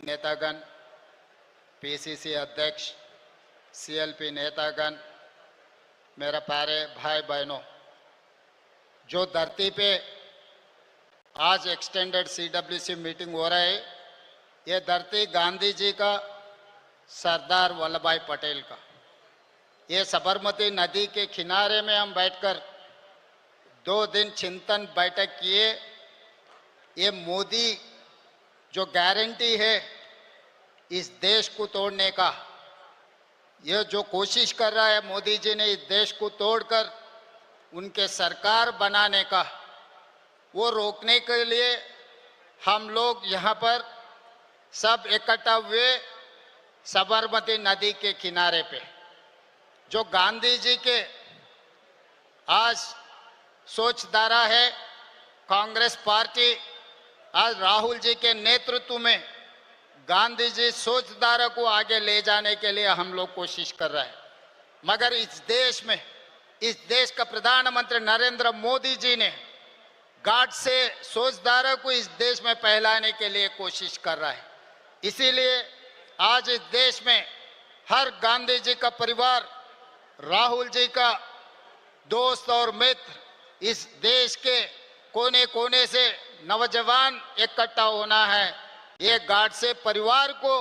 नेतागण, पीसीसी अध्यक्ष, सीएलपी नेतागण, मेरा प्यारे भाई बहनों, जो धरती पे आज एक्सटेंडेड सीडब्ल्यूसी मीटिंग हो रहा है, ये धरती गांधी जी का, सरदार वल्लभ भाई पटेल का। ये साबरमती नदी के किनारे में हम बैठकर 2 दिन चिंतन बैठक किए। ये मोदी जो गारंटी है इस देश को तोड़ने का, ये जो कोशिश कर रहा है मोदी जी ने इस देश को तोड़कर उनके सरकार बनाने का, वो रोकने के लिए हम लोग यहाँ पर सब इकट्ठा हुए साबरमती नदी के किनारे पे। जो गांधी जी के आज सोचधारा है, कांग्रेस पार्टी आज राहुल जी के नेतृत्व में गांधी जी सोचधारा को आगे ले जाने के लिए हम लोग कोशिश कर रहे हैं। मगर इस देश में, इस देश का प्रधानमंत्री नरेंद्र मोदी जी ने गाढ़ से सोचधारा को इस देश में फैलाने के लिए कोशिश कर रहा है। इसीलिए आज इस देश में हर गांधी जी का परिवार, राहुल जी का दोस्त और मित्र, इस देश के कोने कोने से नौजवान इकट्ठा होना है। ये गार्ड से परिवार को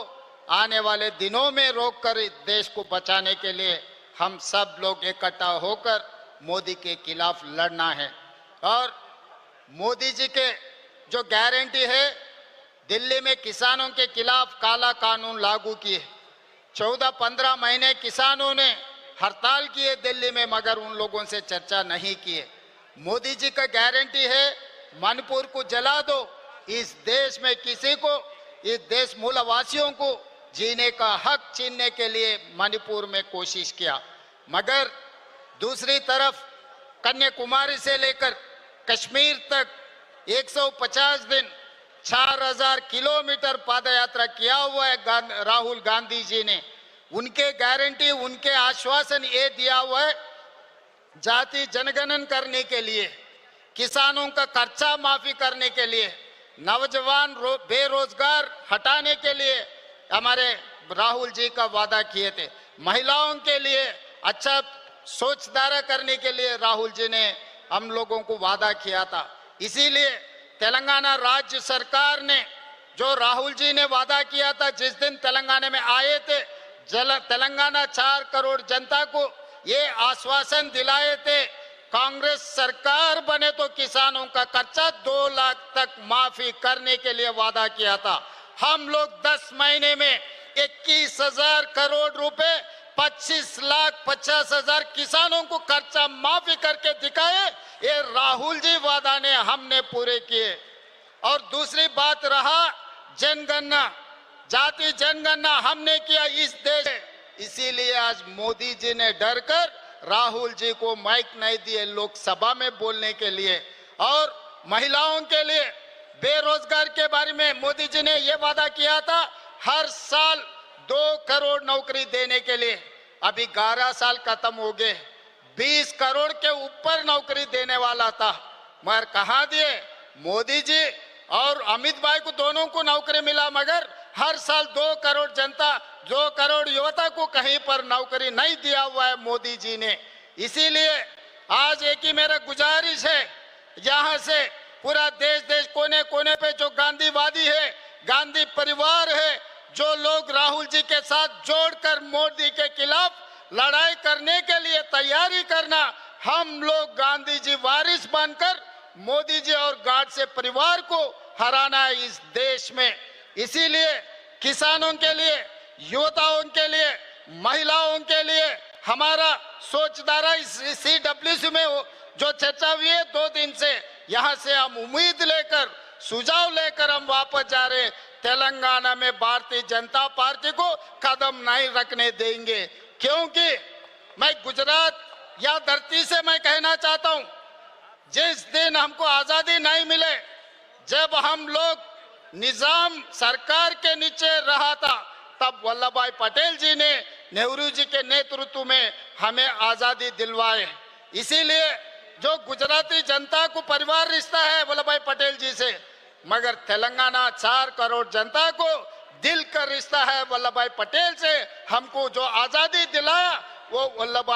आने वाले दिनों में रोककर इस देश को बचाने के लिए हम सब लोग इकट्ठा होकर मोदी के खिलाफ लड़ना है। और मोदी जी के जो गारंटी है, दिल्ली में किसानों के खिलाफ काला कानून लागू किए। 14-15 महीने किसानों ने हड़ताल किए दिल्ली में, मगर उन लोगों से चर्चा नहीं किए। मोदी जी का गारंटी है मणिपुर को जला दो। इस देश में किसी को, इस देश मूलवासियों को जीने का हक छीनने के लिए मणिपुर में कोशिश किया। मगर दूसरी तरफ कन्याकुमारी से लेकर कश्मीर तक 150 दिन 4000 किलोमीटर पादयात्रा किया हुआ है राहुल गांधी जी ने। उनके गारंटी, उनके आश्वासन ये दिया हुआ है, जाति जनगणन करने के लिए, किसानों का खर्चा माफी करने के लिए, नौजवान बेरोजगार हटाने के लिए हमारे राहुल जी का वादा किए थे। महिलाओं के लिए अच्छा सोचधारा करने के लिए राहुल जी ने हम लोगों को वादा किया था। इसीलिए तेलंगाना राज्य सरकार ने जो राहुल जी ने वादा किया था, जिस दिन तेलंगाना में आए थे, तेलंगाना 4 करोड़ जनता को ये आश्वासन दिलाए थे, कांग्रेस सरकार बने तो किसानों का खर्चा 2 लाख तक माफी करने के लिए वादा किया था। हम लोग 10 महीने में 21,000 करोड़ रुपए 25,50,000 किसानों को खर्चा माफी करके दिखाए। ये राहुल जी वादा ने हमने पूरे किए। और दूसरी बात रहा जनगणना, जाति जनगणना हमने किया इस देश। इसीलिए आज मोदी जी ने डरकर राहुल जी को माइक नहीं दिए लोकसभा में बोलने के लिए। और महिलाओं के लिए, बेरोजगार के बारे में मोदी जी ने यह वादा किया था हर साल 2 करोड़ नौकरी देने के लिए। अभी 11 साल खत्म हो गए, 20 करोड़ के ऊपर नौकरी देने वाला था, मगर कहाँ दिए मोदी जी और अमित भाई को, दोनों को नौकरी मिला, मगर हर साल 2 करोड़ जनता, 2 करोड़ युवता को कहीं पर नौकरी नहीं दिया हुआ है मोदी जी ने। इसीलिए आज एक ही मेरा गुजारिश है, यहाँ से पूरा देश कोने कोने पे जो गांधीवादी है, गांधी परिवार है, जो लोग राहुल जी के साथ जोड़कर मोदी के खिलाफ लड़ाई करने के लिए तैयारी करना, हम लोग गांधी जी वारिस बनकर मोदी जी और गार्ड से परिवार को हराना है इस देश में। इसीलिए किसानों के लिए, युवताओं के लिए, महिलाओं के लिए हमारा सोचधारा इस सीडब्ल्यूसी में जो चर्चा हुई है 2 दिन से, यहाँ से हम उम्मीद लेकर, सुझाव लेकर हम वापस जा रहे हैं। तेलंगाना में भारतीय जनता पार्टी को कदम नहीं रखने देंगे, क्योंकि मैं गुजरात या धरती से मैं कहना चाहता हूं, जिस दिन हमको आजादी नहीं मिले, जब हम लोग निजाम सरकार के नीचे रहा था, तब वल्लभ भाई पटेल जी ने नेहरू जी के नेतृत्व में हमें आजादी दिलवाए। इसीलिए जो गुजराती जनता को परिवार रिश्ता है वल्लभ भाई पटेल जी से, मगर तेलंगाना 4 करोड़ जनता को दिल का रिश्ता है वल्लभ भाई पटेल से। हमको जो आजादी दिलाया वो वल्लभ